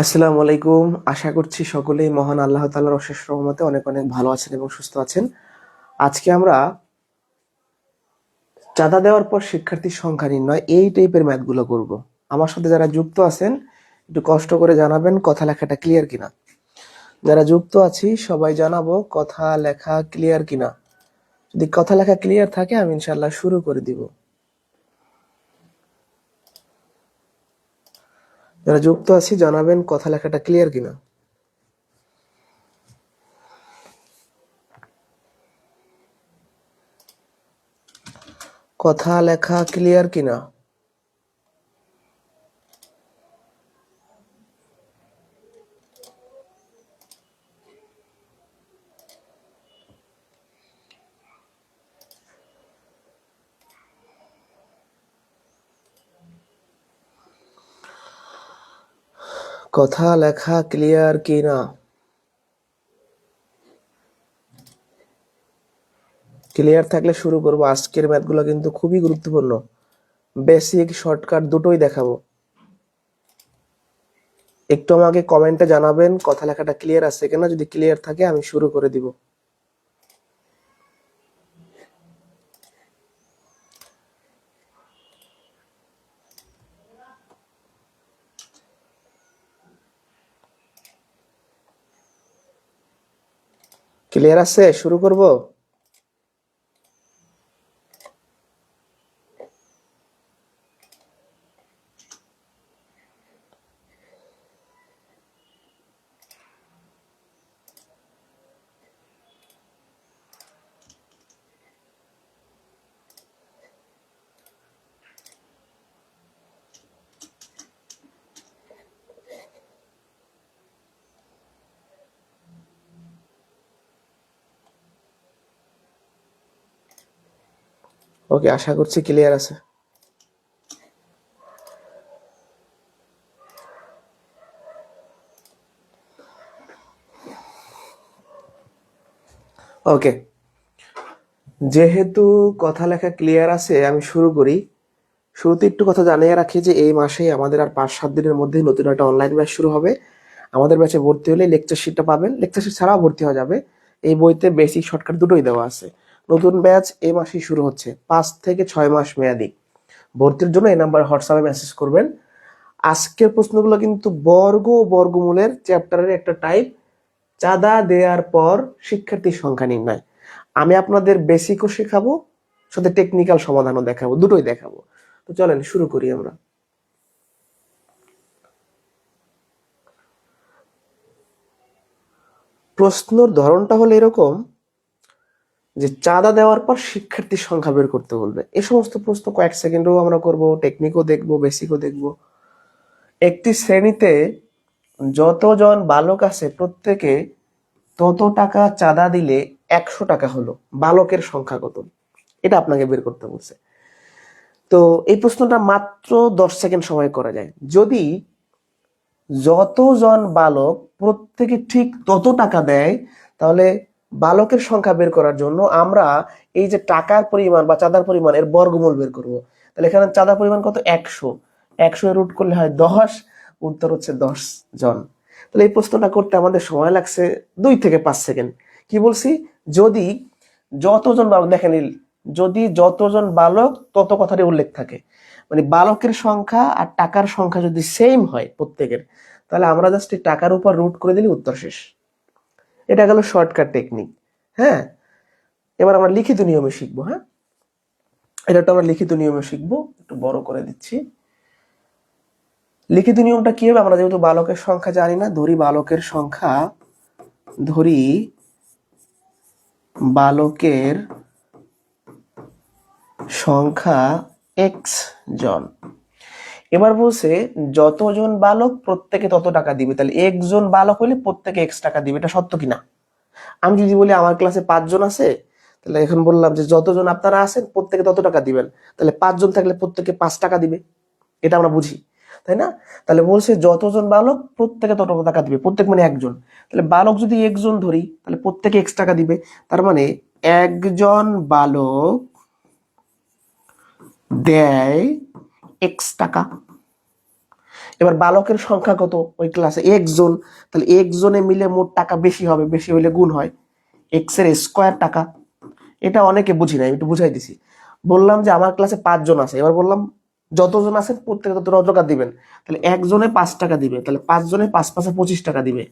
আসসালামু আলাইকুম। আশা করছি সকলেই মহান আল্লাহ তাআলার অশেষ রহমতে অনেক অনেক ভালো আছেন এবং সুস্থ আছেন। আজকে আমরা চাঁদা দেওয়ার পর শিক্ষার্থীর সংখ্যা নির্ণয় এই টাইপের ম্যাথগুলো করব। আমার সাথে যারা যুক্ত আছেন একটু কষ্ট করে জানাবেন কথা লেখাটা ক্লিয়ার কিনা। যারা যুক্ত আছি সবাই জানাবো কথা লেখা ক্লিয়ার কিনা। যদি কথা লেখা ক্লিয়ার থাকে আমি ইনশাআল্লাহ শুরু করে দিব। যারা যুক্ত আছি জানাবেন কথা লেখাটা ক্লিয়ার কিনা। কথা লেখা ক্লিয়ার কিনা। কথা লেখা ক্লিয়ার কিনা। ক্লিয়ার থাকলে শুরু করব। আজকের ম্যাথগুলো কিন্তু খুবই গুরুত্বপূর্ণ, বেসিক শর্টকাট দুটোই দেখাবো। একটু আমাকে কমেন্টে জানাবেন কথা লেখাটা ক্লিয়ার আছে কিনা। যদি ক্লিয়ার থাকে আমি শুরু করে দিব। ক্লিয়ার আছে, শুরু করব। ওকে, আশা করছি ক্লিয়ার আছে। ওকে, যেহেতু কথা লেখা ক্লিয়ার আছে আমি শুরু করি। শুরুতে একটু কথা জানিয়ে রাখি যে এই মাসেই আমাদের আর 5-7 দিনের মধ্যে নতুন একটা অনলাইন ব্যাচ শুরু হবে। আমাদের ব্যাচে ভর্তি হলে লেকচার শিটটা পাবেন, লেকচার শিট ছাড়াও ভর্তি হওয়া যাবে। এই বইতে বেসিক শর্টকাট দুটোই দেওয়া আছে। নতুন ব্যাচ এই মাসেই শুরু হচ্ছে, 5 থেকে 6 মাস মেয়াদি। ভর্তির জন্য এই নাম্বার হোয়াটসঅ্যাপে মেসেজ করবেন। আজকের প্রশ্নগুলো কিন্তু বর্গ ও বর্গমূলের চ্যাপ্টারের একটা টাইপ, চাঁদা দেওয়ার পর শিক্ষার্থীর সংখ্যা নির্ণয়। আমি আপনাদের বেসিকও শেখাবো, সাথে টেকনিক্যাল সমাধানও দেখাবো, দুটোই দেখাবো। তো চলেন শুরু করি আমরা। প্রশ্নর ধরনটা হলো এরকম যে চাঁদা দেওয়ার পর শিক্ষার্থীর সংখ্যা বের করতে বলবে। এই সমস্ত প্রশ্ন কয়েক সেকেন্ডেও আমরা করব, টেকনিকও দেখবো, বেসিকও দেখবো। একটি শ্রেণীতে যতজন বালক আছে প্রত্যেকে তত টাকা চাঁদা দিলে 100 টাকা হলো, বালকের সংখ্যা কত এটা আপনাকে বের করতে বলছে। তো এই প্রশ্নটা মাত্র 10 সেকেন্ড সময় করা যায়। যদি যতজন বালক প্রত্যেকে ঠিক তত টাকা দেয়, তাহলে বালকের সংখ্যা বের করার জন্য আমরা এই যে টাকার পরিমাণ বা চাঁদার পরিমাণ এর বর্গমূল বের করব। তাহলে এখানে চাঁদার পরিমাণ কত? 100। 100 এর রুট করলে হয় 10, উত্তর হচ্ছে 10 জন। তাহলে এই প্রশ্নটা করতে আমাদের সময় লাগছে 2 থেকে 5 সেকেন্ড। কি বলছি? যদি যতজন বালক, দেখেন যদি যতজন বালক তত কথাটি উল্লেখ থাকে, মানে বালকের সংখ্যা আর টাকার সংখ্যা যদি সেম হয় প্রত্যেকের, তাহলে আমরা জাস্ট টাকার উপর রুট করে দিলে উত্তর শেষ। এটা গেল শর্টকাট টেকনিক। হ্যাঁ, এবার আমরা লিখিত নিয়মে শিখবো। হ্যাঁ, এটা তো আমরা লিখিত নিয়মে শিখবো। একটু বড় করে দিচ্ছি। লিখিত নিয়মটা কি হবে? আমরা যেহেতু বালকের সংখ্যা জানি না, ধরি বালকের সংখ্যা, ধরি বালকের সংখ্যা এক্স জন। এবার বলছে যতজন বালক প্রত্যেকে তত টাকা দিবে, তাহলে একজন বালক হলে প্রত্যেকে এক্স টাকা দিবে। এটা সত্য কিনা? আমি যদি বলি আমার ক্লাসে 5 জন আছে, তাহলে এখন বললাম যে যতজন আপনারা আছেন প্রত্যেকে তত টাকা দিবেন, তাহলে 5 জন থাকলে প্রত্যেকে 5 টাকা দিবে। এটা আমরা বুঝি, তাই না? তাহলে বলছে যতজন বালক প্রত্যেকে তত টাকা দিবে, প্রত্যেক মানে একজন। তাহলে বালক যদি একজন ধরি তাহলে প্রত্যেকে এক্স টাকা দিবে। তার মানে একজন বালক দেয় এক্স টাকা। এবার বালকের সংখ্যা কত ওই ক্লাসে একজন, তাহলে একজনে মিলে মোট টাকা বেশি হবে, বেশি হইলে গুণ হয় এক্স এর স্কোয়ার টাকা। এটা অনেকে বুঝি না, আমি একটু বুঝাই দিছি। বললাম যে আমার ক্লাসে 5 জন আছে, এবার বললাম যতজন আছেন প্রত্যেকে তত টাকা দিবেন, তাহলে একজনে 5 টাকা দিবে, তাহলে 5 জনে 5 5 25 টাকা দিবে,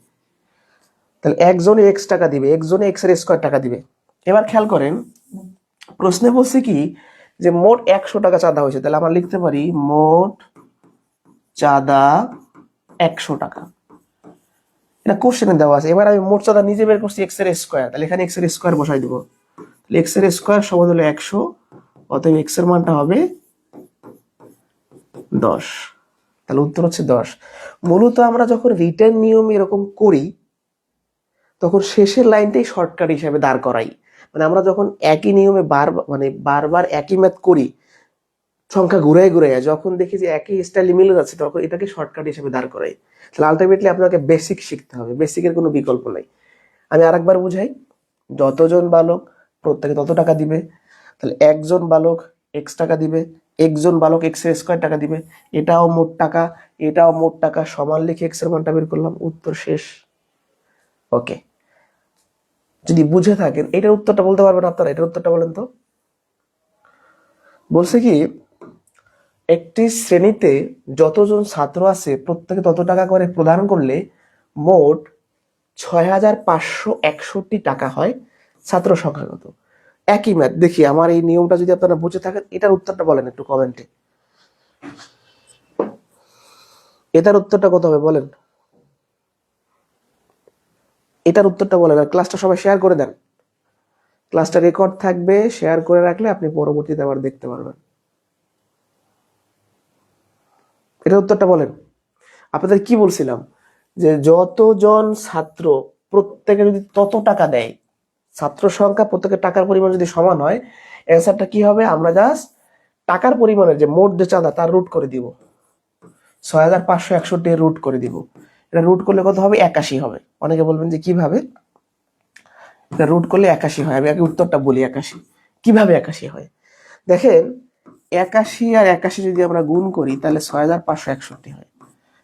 তাহলে একজনে এক্স টাকা দিবে, একজনে এক্স এর স্কোয়ার টাকা দিবে। এবার খেয়াল করেন প্রশ্নে বলছে কি যে মোট 100 টাকা চাঁদা হয়েছে, তাহলে আমরা লিখতে পারি মোট চাঁদা 100 টাকা। এটা কোশ্চেনে দেওয়া আছে। এবার আমি মোট চাঁদা নিজে বের করছি এক্স এর স্কোয়ার, তাহলে এখানে এক্স এর স্কোয়ার বসাই দিব, তাহলে এক্স এর স্কোয়ার সমান হলো 100, অতএব এক্স এর মানটা হবে 10। তাহলে উত্তর হচ্ছে 10। মূলত আমরা যখন রিটার্ন নিয়ম এরকম করি তখন শেষের লাইনটাই শর্টকাট হিসেবে দাঁড় করাই। মানে আমরা যখন একই নিয়মে বারবার একই ম্যাথ করি, সংখ্যা ঘুরাই ঘুরাই, যখন দেখি যে একই স্টাইলে মিলে যাচ্ছে তখন এটাকে শর্টকাট হিসেবে দাঁড় করাই। তাহলে আলটিমেটলি আপনাকে বেসিক শিখতে হবে, বেসিকের কোনো বিকল্প নাই। আমি আরেকবার বুঝাই, যতজন বালক প্রত্যেকে তত টাকা দিবে, তাহলে একজন বালক এক্স টাকা দিবে, একজন বালক এক্স এর স্কোয়ার টাকা দিবে, এটাও মোট টাকা, এটাও মোট টাকা, সমান লিখে এক্স এর মানটা বের করলাম, উত্তর শেষ। ওকে, যদি বুঝে থাকেন এটার উত্তরটা বলতে পারবেন আপনারা, এটার উত্তরটা বলেন তো। বলছে কি একটি শ্রেণীতে যতজন ছাত্র আছে প্রত্যেকে তত টাকা করে প্রদান করলে মোট 6561 টাকা হয়, ছাত্র সংখ্যা কত? একই ম্যাথ। দেখি আমার এই নিয়মটা যদি আপনারা বুঝে থাকেন, এটার উত্তরটা বলেন একটু কমেন্টে, এটার উত্তরটা কত হবে বলেন, এটার উত্তরটা বলেন। আর ক্লাসটা সবাই শেয়ার করে দেন, ক্লাসটা রেকর্ড থাকবে, শেয়ার করে রাখলে আপনি পরবর্তীতে আবার দেখতে পারবেন। এটার উত্তরটা বলেন। আপনাদের কি বলছিলাম যে যতজন ছাত্র প্রত্যেকে যদি তত টাকা দেয়, ছাত্র সংখ্যা প্রত্যেকের টাকার পরিমাণ যদি সমান হয়, অ্যান্সারটা কি হবে, আমরা জাস্ট টাকার পরিমাণের যে মোট যে চাঁদা তার রুট করে দিব, 6561 রুট করে দিব। এটা রুট করলে কত হবে, 81 হবে। অনেকে বলবেন যে কিভাবে, এটা রুট করলে 81 হয়। আমি আগে উত্তরটা বলি 81 কিভাবে 81 হয়। দেখেন 81 আর 81 যদি আমরা গুণ করি তাহলে 6561 হয়।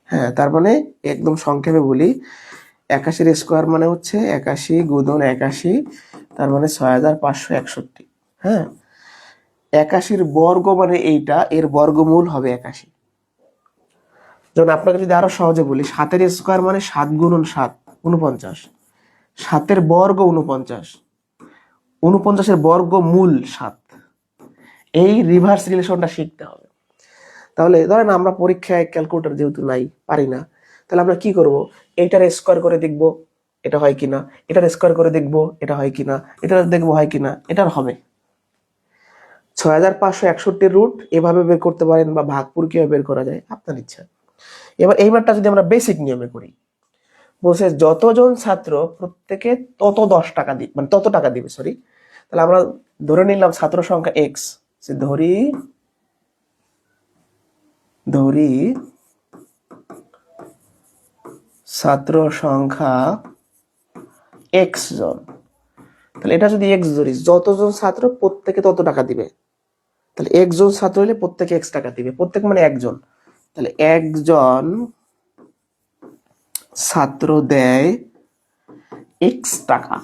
হ্যাঁ, তার মানে একদম সংক্ষেপে বলি, 81 স্কোয়ার মানে হচ্ছে 81 গুণন 81, তার মানে 6561। হ্যাঁ, 81 বর্গ মানে এইটা, এর বর্গমূল হবে 81। যেমন আপনাকে যদি আরো সহজে বলি, 7 স্কোয়ার মানে 7 গুণন 7 49, 7 বর্গ 49, 49 বর্গমূল 7। এই রিভার্স রিলেশনটা শিখতে হবে। তাহলে ধরেন আমরা পরীক্ষায় ক্যালকুলেটর যেহেতু নাই, পারি না, তাহলে আমরা কি করব, এইটার স্কোয়ার করে দেখব এটা হয় কিনা, এটার স্কোয়ার করে দেখব এটা হয় কিনা, এটার দেখবো হয় কিনা, এটার হবে। 6561 রুট এভাবে বের করতে পারেন, বা ভাগপুর কিভাবে বের করা যায় আপনার ইচ্ছা। এবার এই মানটা যদি আমরা বেসিক নিয়মে করি, বলছে যতজন ছাত্র প্রত্যেকে তত 10 টাকা দিবে, মানে তত টাকা দিবে, সরি। তাহলে আমরা ধরে নিলাম ছাত্র সংখ্যা এক্স, ধরি ধরি ছাত্র সংখ্যা এক্স জন, তাহলে এটা যদি এক্স ধরি, যতজন ছাত্র প্রত্যেকে তত টাকা দিবে, তাহলে একজন ছাত্র হলে প্রত্যেকে এক্স টাকা দিবে, প্রত্যেক মানে একজন, তাহলে একজন ছাত্র দেয় এক্স টাকা।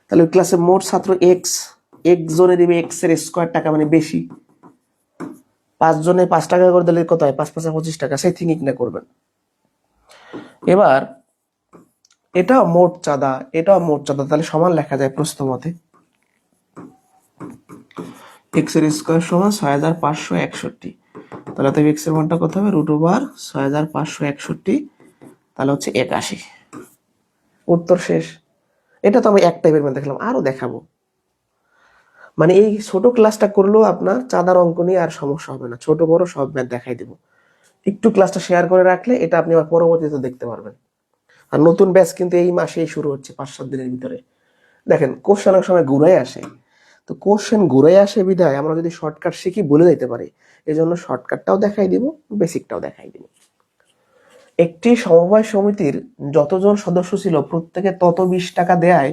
তাহলে ওই ক্লাসে মোট ছাত্র এক্স, একজনে দিবে এক্স এর স্কোয়ার টাকা মানে বেশি, 5 জনে 5 টাকা করে দিলে কত হয়, 5 5 25 টাকা, সেই থিঙ্কিং না করবেন। এবার এটাও মোট চাঁদা, এটাও মোট চাঁদা, তাহলে সমান লেখা যায় প্রশ্ন মতে, এক্স এর স্কোয়ার সমান 6561, তাহলে তো এক্স এর মানটা কত হবে, √6561, তাহলে হচ্ছে 81। উত্তর শেষ। এটা তো আমি এক টাইপের ম্যাথ দেখলাম, আরো দেখাবো। মানে এই ছোট ক্লাসটা করলেও আপনার চাঁদার অঙ্ক নিয়ে আর সমস্যা হবে না, ছোট বড় সব ম্যাথ দেখাই দেবো। একটু ক্লাসটা শেয়ার করে রাখলে এটা আপনি আবার পরবর্তীতে দেখতে পারবেন। আর নতুন ব্যাচ কিন্তু এই মাসেই শুরু হচ্ছে, 5 7 দিনের ভিতরে। দেখেন কোশ্চেন অনেক সময় ঘুরে আসে, তো কোশ্চেন ঘুরে আসে বিধায় আমরা যদি শর্টকাট শিখি বলে দিতে পারি, এই জন্য শর্টকাটটাও দেখাই দিব, বেসিকটাও দেখাই দিব। একটি সমবায় সমিতির যতজন সদস্য ছিল প্রত্যেকে তত 20 টাকা দেয়,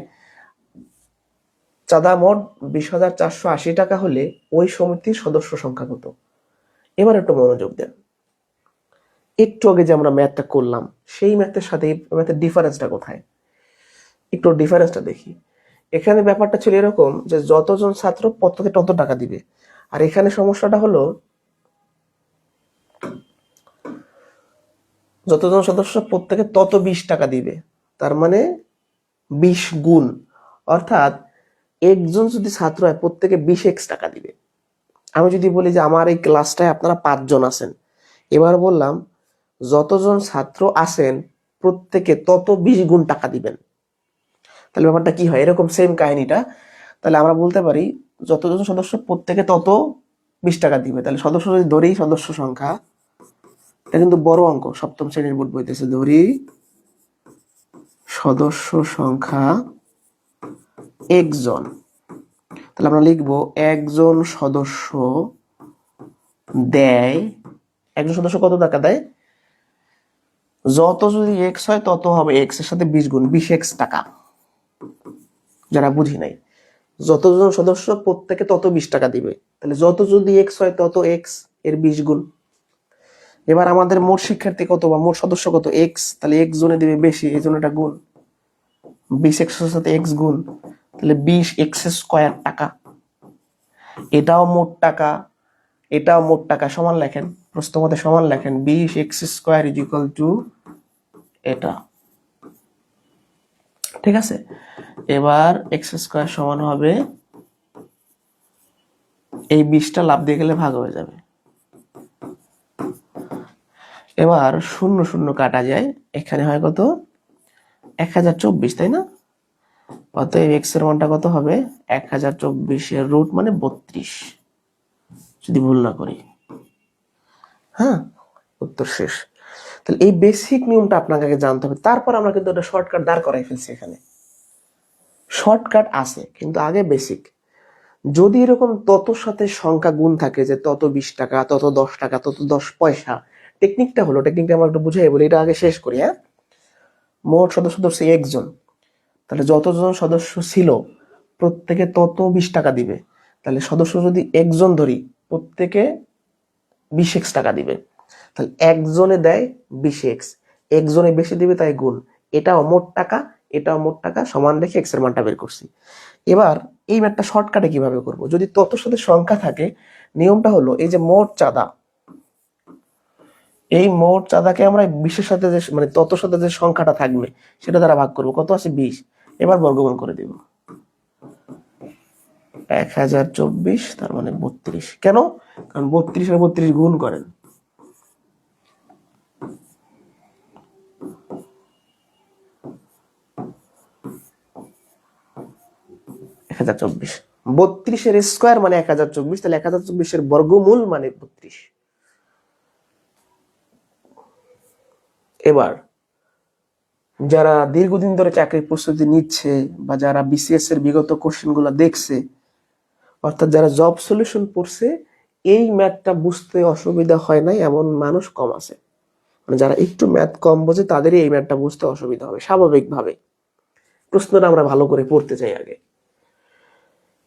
চাঁদা মোট 20,480 টাকা হলে ওই সমিতির সদস্য সংখ্যা কত? এবার একটু মনোযোগ দেন। একটু আগে যে আমরা ম্যাথটা করলাম সেই ম্যাথের সাথে এই ম্যাথের ডিফারেন্সটা কোথায়, একটু ডিফারেন্সটা দেখি। এখানে ব্যাপারটা ছিল এরকম যে যতজন ছাত্র প্রত্যেকে তত টাকা দিবে, আর এখানে সমস্যাটা হলো যতজন সদস্য প্রত্যেকে তত 20 টাকা দিবে, তার মানে 20 গুণ, অর্থাৎ একজন যদি ছাত্র হয় প্রত্যেকে 20x টাকা দিবে। আমি যদি বলি যে আমার এই ক্লাসটায় আপনারা 5 জন আছেন, এবার বললাম যতজন ছাত্র আছেন প্রত্যেকে তত 20 গুণ টাকা দিবেন, তাহলে ব্যাপারটা কি হয়, এরকম সেম কাহিনীটা। তাহলে আমরা বলতে পারি যতজন সদস্য প্রত্যেকে তত 20 টাকা দিবে। তাহলে সদস্য যদি ধরি, সদস্য সংখ্যা, এটা কিন্তু বড় অঙ্ক, সপ্তম শ্রেণীর বোর্ড বইতেছে, ধরি সদস্য সংখ্যা একজন, তাহলে আমরা লিখবো একজন সদস্য দেয়, একজন সদস্য কত টাকা দেয়, যত যদি এক্স হয় তত হবে এক্স এর সাথে 20 গুণ, 20x টাকা। যারা বুঝি নাই, যতজন সদস্য প্রত্যেকে তত 20 টাকা দিবে, তাহলে যত যদি এক্স হয় তত এক্স এর 20 গুণ। এবার আমাদের মোট শিক্ষার্থী কত বা মোট সদস্য কত, এক্স, তাহলে এক্স জনে দিবে বেশি, এই জন্য এটা গুণ, 20x এর সাথে এক্স গুণ, তাহলে 20x স্কয়ার টাকা। এটাও মোট টাকা, এটাও মোট টাকা, সমান লেখেন, প্রশ্ন মতে সমান লেখেন, 20x square is equal to এটা, ঠিক আছে। এবার এক্স স্কয়ার সমান হবে, এই 20টা লাভ দিয়ে গেলে ভাগ হয়ে যাবে। এবার শূন্য শূন্য কাটা যায়, এখানে হয় কত, 1024, তাই না? অতএব এক্স এর মানটা কত হবে, 1024 এর রুট মানে 32, যদি ভুল না করি। হ্যাঁ, উত্তর শেষ। তাহলে এই বেসিক নিয়মটা আপনাকে আগে জানতে হবে, তারপর আমরা কিন্তু একটা শর্টকাট দাঁড় করাই ফেলছি। এখানে শর্টকাট আছে, কিন্তু আগে বেসিক। যদি এরকম তত সাথে সংখ্যা গুণ থাকে, যে তত 20 টাকা, তত 10 টাকা, তত 10 পয়সা, টেকনিকটা আমরা একটু বুঝাই বলি, এটা আগে শেষ করি। হ্যাঁ, মোট সদস্য ধরছে একজন, তাহলে যতজন সদস্য ছিল প্রত্যেকে তত 20 টাকা দিবে, তাহলে সদস্য যদি একজন ধরি প্রত্যেকে 20x টাকা দিবে, তাহলে একজনে দেয় 20x, একজনে বেশি দিবে তাই গুণ, এটাও মোট টাকা, এটাও মোট টাকা, সমান রেখে এক্স এর মানটা বের করছি। এবার এই ম্যাথটা শর্টকাটে কিভাবে করব, যদি ততর সাথে সংখ্যা থাকে, নিয়মটা হলো এই যে মোট চাঁদা, এই মোট চাঁদাকে আমরা 20-এর সাথে যে মানে ততর সাথে যে সংখ্যাটা থাকবে সেটা দ্বারা ভাগ করব, কত আছে 20, এবার বর্গমূল করে দিব, 1024, তার মানে 32। কেন? কারণ 32 আর 32 গুণ করেন, 1024, 32 এর স্কয়ার মানে 1024, তাহলে 1024 এর বর্গমূল মানে 32। এবার যারা দীর্ঘদিন ধরে চাকরির প্রস্তুতি নিচ্ছে বা যারা বিসিএস এর বিগত কোশ্চেন গুলো দেখছে, অর্থাৎ যারা জব সলিউশন পড়ছে, এই ম্যাথটা বুঝতে অসুবিধা হয় নাই এমন মানুষ কম আছে। মানে যারা একটু ম্যাথ কম বোঝে তাদেরই এই ম্যাথটা বুঝতে অসুবিধা হবে স্বাভাবিকভাবে। প্রশ্নটা আমরা ভালো করে পড়তে চাই আগে।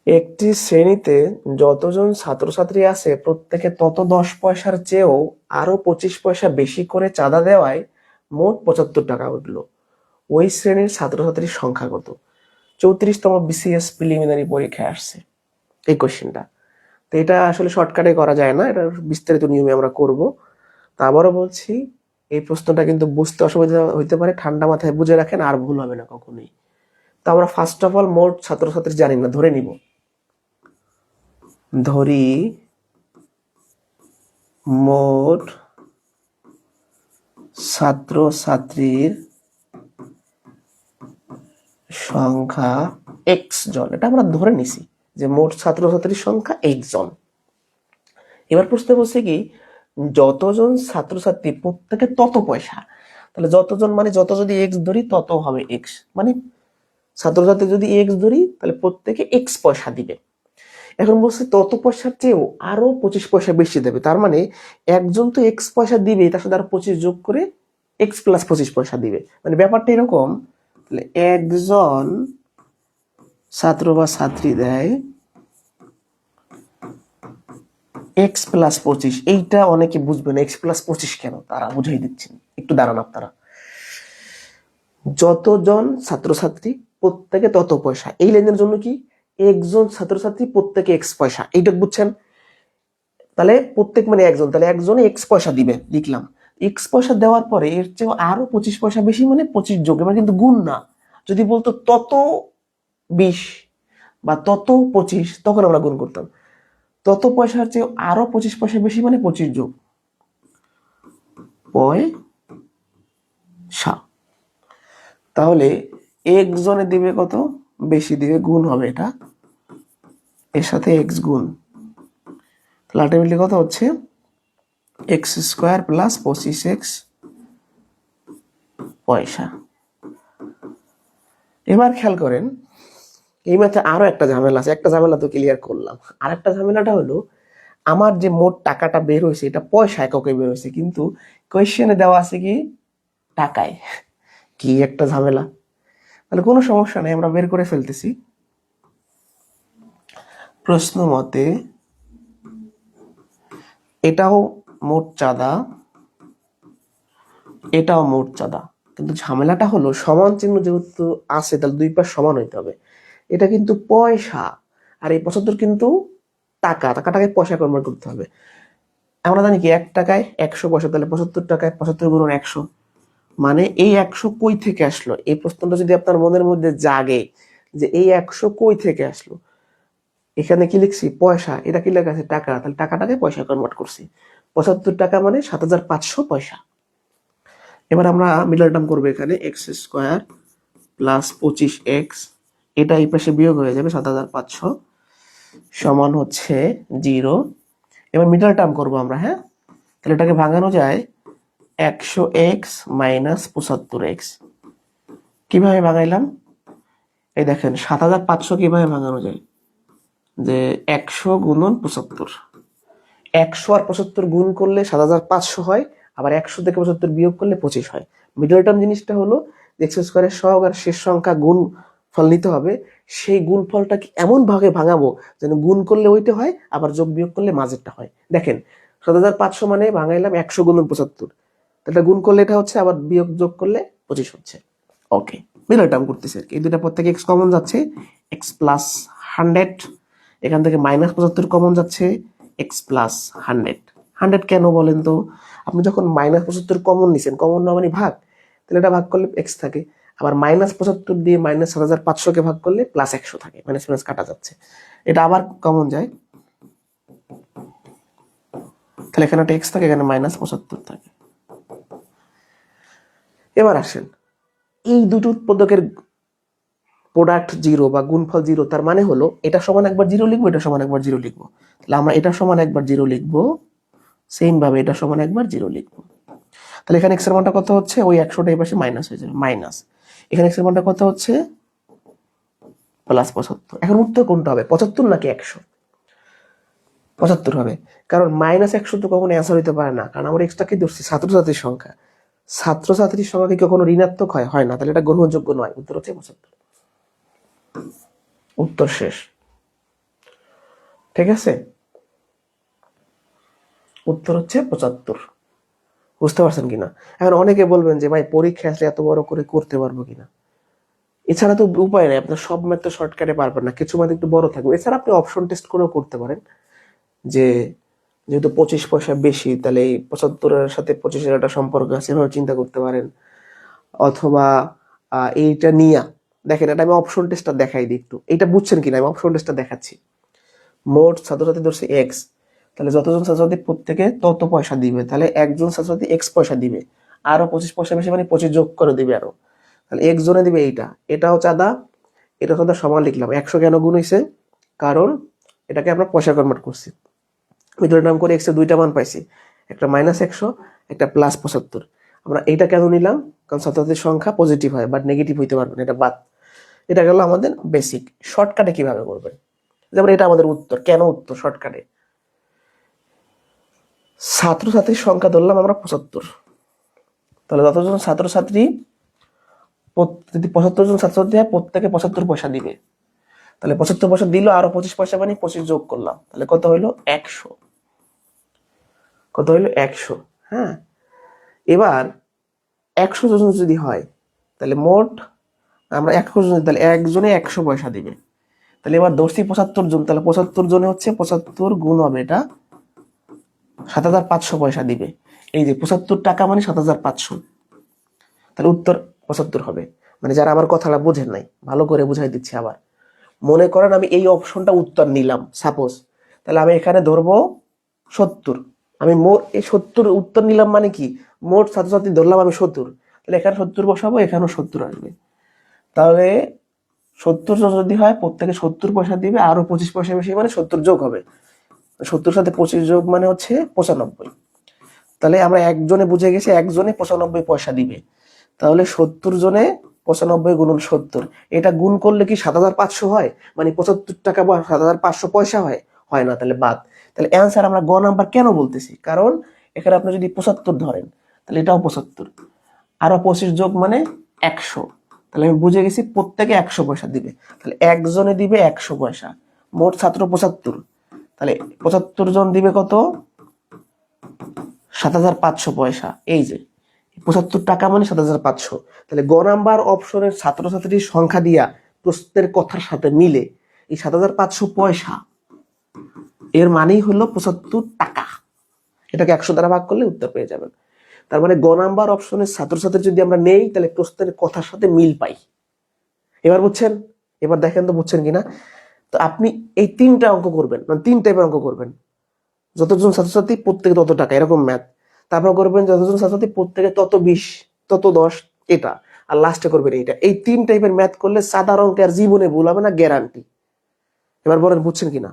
একটি শ্রেণীতে যতজন ছাত্রছাত্রী আছে প্রত্যেকে তত 10 পয়সার চেয়েও আরো 25 পয়সা বেশি করে চাঁদা দেওয়ায় মোট 75 টাকা উঠলো। ওই শ্রেণীর ছাত্রছাত্রীর সংখ্যা কত? 34তম বিসিএস প্রিলিমিনারি পরীক্ষায় আসছে এই কোশ্চেনটা। তো এটা আসলে শর্টকাটে করা যায় না, এটা বিস্তারিত নিয়মে আমরা করব। তা আবারও বলছি, এই প্রশ্নটা কিন্তু বুঝতে অসুবিধা হইতে পারে, ঠান্ডা মাথায় বুঝে রাখেন, আর ভুল হবে না কখনোই। তো আমরা ফার্স্ট অফ অল মোট ছাত্রছাত্রী জানি না, ধরে নিব, ধরি মোট ছাত্রছাত্রীর সংখ্যা x জন, এটা আমরা ধরে নিছি যে মোট ছাত্রছাত্রীর সংখ্যা x জন। এবার প্রশ্ন বলছে কি, যতজন ছাত্রছাত্রী প্রত্যেকে তত পয়সা, তাহলে যতজন মানে যত যদি x ধরি তত হবে x, মানে ছাত্রছাত্রী যদি x ধরি তাহলে প্রত্যেকে x পয়সা দিবে। এখন বলছে তত পয়সার চেয়েও আরো 25 পয়সা বেশি দেবে, তার মানে একজন তো x পয়সা দিবে, তার সাথে আরো 25 যোগ করে x প্লাস 25 পয়সা দিবে। মানে ব্যাপারটা এরকম, তাহলে একজন ছাত্র বা ছাত্রী দেয় এক্স প্লাস 25, এইটা অনেকে বুঝবে না, এক্স প্লাস 25 কেন তারা বুঝাই দিচ্ছেন, একটু দাঁড়ান আপনারা। যতজন ছাত্রছাত্রী প্রত্যেকে তত পয়সা, এই লাইনের জন্য কি একজন ছাত্রছাত্রী প্রত্যেকে এক্স পয়সা, এইটা বুঝছেন? তাহলে প্রত্যেক মানে একজন, তাহলে একজনে এক্স পয়সা দিবে, লিখলাম। এক্স পয়সা দেওয়ার পরে এর চেয়ে আরো 25 পয়সা বেশি মানে 25 যোগ, এবার কিন্তু গুণ না। যদি বলতো তত 20 বা তত 25, তখন আমরা গুণ করতাম। তত পয়সার চেয়ে আরো 25 পয়সা বেশি মানে 25 যোগ পয়সা। তাহলে একজনে দিবে কত বেশি দিবে, গুণ হবে এটা এর সাথে এক্স গুণ, তাহলে আলটিমেটলি কত হচ্ছে এক্স স্কোয়ার প্লাস 25x পয়সা। এবার খেয়াল করেন, এই ম্যাথে আরো একটা ঝামেলা আছে, একটা ঝামেলা তো ক্লিয়ার করলাম, আর একটা ঝামেলাটা হলো আমার যে মোট টাকাটা বের হয়েছে এটা পয়সা এককে বের হয়েছে, কিন্তু কোয়েশ্চেনে দেওয়া আছে কি টাকায়, কি একটা ঝামেলা। তাহলে কোনো সমস্যা নেই, আমরা বের করে ফেলতেছি। প্রশ্ন মতে এটাও মোট চাঁদা, এটাও মোট চাঁদা, কিন্তু ঝামেলাটা হলো সমান চিহ্ন যেহেতু আছে তাহলে দুই পাশ সমান হইতে হবে। এটা কিন্তু পয়সা, আর এই 75 কিন্তু টাকা, টাকাটাকে পয়সা কনভার্ট করতে হবে। আমরা জানি কি 1 টাকায় 100 পয়সা, তাহলে 75 টাকায় 75 গুণন 100, মানে এই 100 কই থেকে আসলো, এই প্রশ্নটা যদি আপনার মনের মধ্যে জাগে যে এই 100 কই থেকে আসলো, এখানে কি লিখছি পয়সা, এটা কি লেখা আছে টাকা, তাহলে টাকাটাকে পয়সা কনভার্ট করছি। 75 টাকা মানে 7500 পয়সা। এবার আমরা মিডল টার্ম করবো, এখানে এক্স স্কোয়ার প্লাস 25x, এটা এই পাশে বিয়োগ হয়ে যাবে 7500 সমান হচ্ছে 0। এবার মিডল টার্ম করবো আমরা, হ্যাঁ, তাহলে এটাকে ভাঙানো যায় 100x মাইনাস 75x। কিভাবে ভাঙাইলাম, এই দেখেন 7500 কিভাবে ভাঙানো যায়, যে 100 গুণন 75, 100 আর 75 গুণ করলে 7500 হয়, আবার 100 থেকে 75 বিয়োগ করলে 25 হয়। মিডল টার্ম জিনিসটা হলো এক্স স্কোয়ারের সহগ আর শেষ সংখ্যা গুণ ফল নিতে হবে, সেই গুণ ফলটাকে এমন ভাগে ভাঙাবো যেন গুণ করলে ওইটা হয়, আবার যোগ বিয়োগ করলে মাঝেরটা হয়। দেখেন 7500 মানে ভাঙাইলাম 100 গুণন 75, এটা গুণ করলে এটা হচ্ছে, আবার বিয়োগ যোগ করলে 25 হচ্ছে। ওকে, মিডল টার্ম করতেছে আর কি, এই দুটা পর থেকে এক্স কমন যাচ্ছে, এক্স প্লাস 100, এখান থেকে মাইনাস 75 কমন যাচ্ছে, এক্স প্লাস 100। 100 কেন বলেন তো, আপনি যখন মাইনাস 75 কমন নিছেন, কমন না মানে ভাগ, তাহলে এটা ভাগ করলে এক্স থাকে, আবার মাইনাস 75 দিয়ে মাইনাস 7500 কে ভাগ করলে প্লাস 100 থাকে, মাইনাস মাইনাস কাটা যাচ্ছে, এটা আবার কমন যায়, তাহলে এখানে একটা এক্স থাকে, এখানে মাইনাস 75 থাকে। এবার আসেন, এই দুটো উৎপাদকের প্রোডাক্ট 0 বা গুণফল 0, তার মানে হলো এটা সমান একবার 0 লিখবো, এটা সমান একবার 0 লিখবো, তাহলে আমরা এটা সমান একবার 0 লিখবো, সেম ভাবে এটা সমান একবার 0 লিখবো। তাহলে এখানে এক্স এর মানটা কত হচ্ছে, ওই 100টা এই পাশে মাইনাস হয়ে যাবে, মাইনাস, এখানে এক্স এর মানটা কত হচ্ছে প্লাস 75। এখন উত্তর কোনটা হবে, 75 নাকি 100? 75 হবে, কারণ মাইনাস 100 তো কখনো অ্যান্সার হইতে পারে না, কারণ আমরা এক্সট্রা কি ধরছি ছাত্রছাত্রীর সংখ্যা, ছাত্রছাত্রীর সংখ্যা কি কখনো ঋণাত্মক হয়, হয় না, তাহলে এটা গ্রহণযোগ্য নয়, উত্তর হচ্ছে 75। উত্তর শেষ, ঠিক আছে, উত্তর হচ্ছে 75। বুঝতে পারছেন কিনা? এখন অনেকে বলবেন যে ভাই পরীক্ষা আসলে এত বড় করে করতে পারবো কিনা, এছাড়া তো উপায় নেই, আপনার সব ম্যাথ তো শর্টকাটে পারবেন না, কিছু ম্যাথ একটু বড় থাকবে। এছাড়া আপনি অপশন টেস্ট করেও করতে পারেন, যে যেহেতু 25 পয়সা বেশি, তাহলে এই 75-এর সাথে 25-এর একটা সম্পর্ক আছে, এভাবে চিন্তা করতে পারেন। অথবা এইটা নিয়ে দেখেন, এটা আমি অপশন টেস্টটা দেখাই দিই একটু, এইটা বুঝছেন কিনা আমি অপশন টেস্টটা দেখাচ্ছি। মোট ছাত্রছাত্রী ধরছে এক্স, তাহলে যতজন ছাত্রছাত্রী প্রত্যেকে তত পয়সা দিবে, তাহলে একজন ছাত্রছাত্রী এক্স পয়সা দিবে, আরো 25 পয়সা বেশি মানে 25 যোগ করে দিবে আরো, তাহলে এক জনে দিবে এইটা, এটাও চাঁদা, এটা চাঁদা সমান লিখলাম। 100 কেন গুণ হয়েছে, কারণ এটাকে আমরা পয়সা কনভার্ট করছি, মিডল টার্ম করে এক্স এর দুইটা মান পাইছি, একটা মাইনাস 100, একটা প্লাস 75। আমরা এইটা কেন নিলাম, কারণ ছাত্রছাত্রীর সংখ্যা পজিটিভ হয় বাট নেগেটিভ হইতে পারবে না, এটা বাদ। এটা গেল আমাদের বেসিক। শর্টকাটে কিভাবে করবেন, যেমন এটা আমাদের উত্তর, কেন উত্তর শর্টকাটে, ছাত্রছাত্রীর সংখ্যা ধরলাম আমরা 75, তাহলে যতজন ছাত্রছাত্রী, যদি 75 জন ছাত্রছাত্রী হয় প্রত্যেকে 75 পয়সা দিবে, তাহলে 75 পয়সা দিল, আরো 25 পয়সা মানে 25 যোগ করলাম, তাহলে কত হইলো 100। কত হইলো 100। হ্যাঁ, এবার 100 জন যদি হয় তাহলে মোট আমরা 100 জন, তাহলে একজনে 100 পয়সা দিবে। তাহলে এবার ধরছি 75 জন, তাহলে 75 জনে হচ্ছে 75 গুণ হবে এটা 7500 পয়সা দিবে। এই যে 75 টাকা মানে 7500, তাহলে উত্তর 75 হবে। মানে যারা আমার কথাটা বোঝেন নাই, ভালো করে বুঝাই দিচ্ছি আবার। মনে করেন আমি এই অপশনটা উত্তর নিলাম সাপোজ, তাহলে আমি এখানে ধরবো 70। আমি মোট এই 70 উত্তর নিলাম মানে কি, মোট ছাত্রছাত্রী ধরলাম আমি 70, তাহলে এখানে 70 বসাবো, এখানেও 70 আসবে। তাহলে 70 জন যদি হয় প্রত্যেকে 70 পয়সা দিবে, আরো 25 পয়সা বেশি মানে 70 যোগ হবে। 70 সাথে 25 যোগ মানে হচ্ছে 95। তাহলে আমরা একজনে বুঝে গেছি একজনে 95 পয়সা দিবে। তাহলে 70 জনে 95 গুণন 70, এটা গুণ করলে কি 7500 হয়, মানে 75 টাকা বা 7500 পয়সা হয়? হয় না, তাহলে বাদ। তাহলে অ্যান্সার আমরা গ নাম্বার কেন বলতেছি, কারণ এখানে আপনি যদি 75 ধরেন তাহলে এটাও 75, আরো 25 যোগ মানে 100। তাহলে আমি বুঝে গেছি প্রত্যেকে 100 পয়সা দিবে। তাহলে একজনে দিবে 100 পয়সা, মোট ছাত্র 75, তাহলে 75 জন দিবে কত, 7500 পয়সা। এই যে 75 টাকা মানে 7500। তাহলে গ নাম্বার অপশনের ছাত্রছাত্রীর সংখ্যা দিয়া প্রশ্নের কথার সাথে মিলে এই 7500 পয়সা এর মানেই হলো 75 টাকা। এটাকে 100 দ্বারা ভাগ করলে উত্তর পেয়ে যাবেন। তার মানে গ নাম্বার অপশনের ছাত্রছাত্রী যদি আমরা নেই তাহলে প্রশ্নের কথার সাথে মিল পাই। এবার বুঝছেন? এবার দেখেন তো বুঝছেন কিনা। তো আপনি এই 3টা অঙ্ক করবেন, মানে 3 টাইপের অঙ্ক করবেন। যতজন ছাত্রছাত্রী প্রত্যেকে তত টাকা, এরকম ম্যাথ। তারপর করবেন যতজন ছাত্রছাত্রী প্রত্যেকে তত 20, তত 10, এটা। আর লাস্টে করবেন এইটা। এই 3 টাইপের ম্যাথ করলে সাধারণ অঙ্কে আর জীবনে ভুল হবে না, গ্যারান্টি। এবার বলেন বুঝছেন কিনা।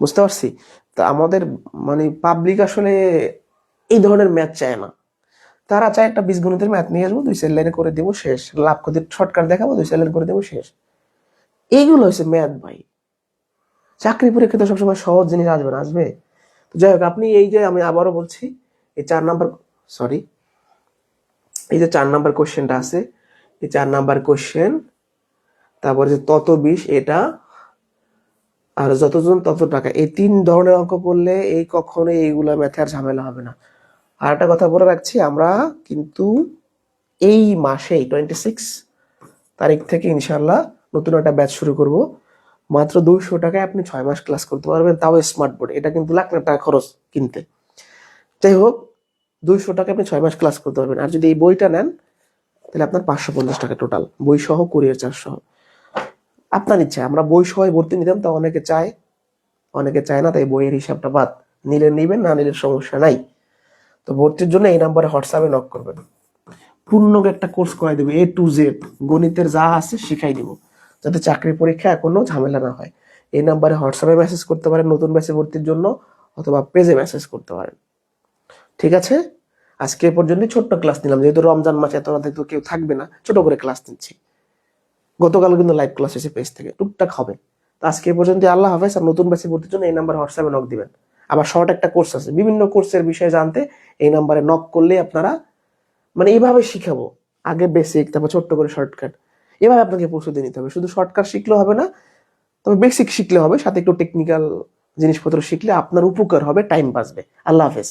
বুঝতে পারছি। তা আমাদের মানে পাবলিক আসলে এই ধরনের ম্যাথ চায় না। তারা চায় একটা বীজগণিতের ম্যাথ নিয়ে আসবো, 2 লাইনে করে দেবো, শেষ। লাভ ক্ষতির শর্টকাট দেখাবো, 2 লাইন করে দেবো, শেষ। এইগুলো হচ্ছে ম্যাথ ভাই। চাকরি পরীক্ষা তো সবসময় সহজ জিনিস আসবে না, আসবে? তো যাই হোক, আপনি এই যে আমি আবারও বলছি, এই 4 নাম্বার, সরি, এই যে 4 নাম্বার কোশ্চেনটা আছে, এই 4 নাম্বার কোশ্চেন, তারপরে যে তত 20 এটা, আর যতজন তত টাকা, এই 3 ধরনের অঙ্ক করলে এই কখনো এইগুলা ম্যাথে আর ঝামেলা হবে না। আর একটা কথা বলে রাখছি, আমরা কিন্তু এই মাসে 26 তারিখ থেকে ইনশাল্লাহ নতুন একটা ব্যাচ শুরু করব। মাত্র 200 টাকায় আপনি 6 মাস ক্লাস করতে পারবেন, তাও স্মার্ট বোর্ড। এটা কিন্তু লাখ লাখ টাকা খরচ কিনতে। যাই হোক, 200 টাকা আপনি 6 মাস ক্লাস করতে পারবেন। আর যদি এই বইটা নেন তাহলে আপনার 550 টাকা টোটাল, বই সহ, কুরিয়ার চার্জ সহ। আপনার ইচ্ছা, আমরা বই সহ ভর্তি নিতাম, তা অনেকে চায়, অনেকে চায় না, তাই বইয়ের হিসাবটা বাদ। নিলে নিবেন, না নিলে সমস্যা নাই। তো ভর্তির জন্য এই নাম্বারে হোয়াটসঅ্যাপে নক করবেন। পূর্ণ একটা কোর্স করাই দেবে, A to Z, গণিতের যা আছে শিখাই দিব, যাতে চাকরি পরীক্ষা কোনো ঝামেলা না হয়। এই নাম্বারে হোয়াটসঅ্যাপে মেসেজ করতে পারেন নতুন ব্যাচে ভর্তির জন্য, অথবা পেজে মেসেজ করতে পারেন। ঠিক আছে, আজকে এ পর্যন্তই ছোট্ট ক্লাস নিলাম, যেহেতু রমজান মাসে এত রাতে তো কেউ থাকবে না, ছোট করে ক্লাস নিচ্ছি। গতকাল কিন্তু লাইভ ক্লাস এসে পেজ থেকে টুকটাক হবে। তো আজকে এ পর্যন্ত, আল্লাহ হাফেজ। আর নতুন ব্যাচে ভর্তির জন্য এই নাম্বারে হোয়াটসঅ্যাপে নক দিবেন। আবার শর্ট একটা কোর্স আছে, বিভিন্ন কোর্সের বিষয়ে জানতে এই নাম্বারে নক করলে আপনারা, মানে এইভাবে শিখাবো, আগে বেসিক, তারপর ছোট্ট করে শর্টকাট, এভাবে আপনাকে প্রস্তুতি নিতে হবে। শুধু শর্টকাট শিখলেও হবে না, তবে বেসিক শিখলে হবে, সাথে একটু টেকনিক্যাল জিনিসপত্র শিখলে আপনার উপকার হবে, টাইম বাঁচবে। আল্লাহ হাফেজ।